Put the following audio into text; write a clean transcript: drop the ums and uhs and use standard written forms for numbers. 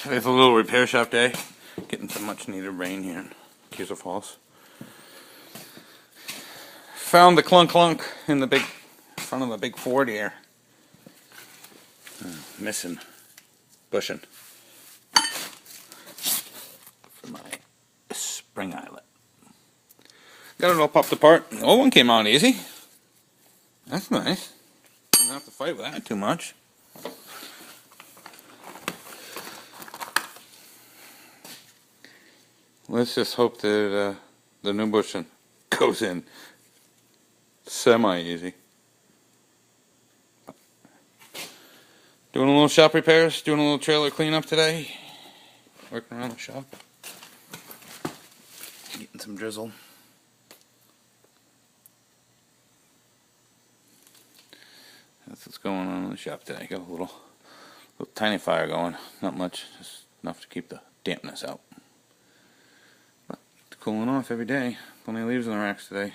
Today's a little repair shop day. Getting some much needed rain here in Kaiser Falls. Found the clunk in the front of the big Ford here. Missing bushing for my spring eyelet. Got it all popped apart. The old one came out easy. That's nice. Didn't have to fight with that too much. Let's just hope that the new bushing goes in semi-easy. Doing a little shop repairs, doing a little trailer cleanup today. Working around the shop. Getting some drizzle. That's what's going on in the shop today. Got a little tiny fire going. Not much, just enough to keep the dampness out. But it's cooling off every day. Plenty of leaves in the racks today.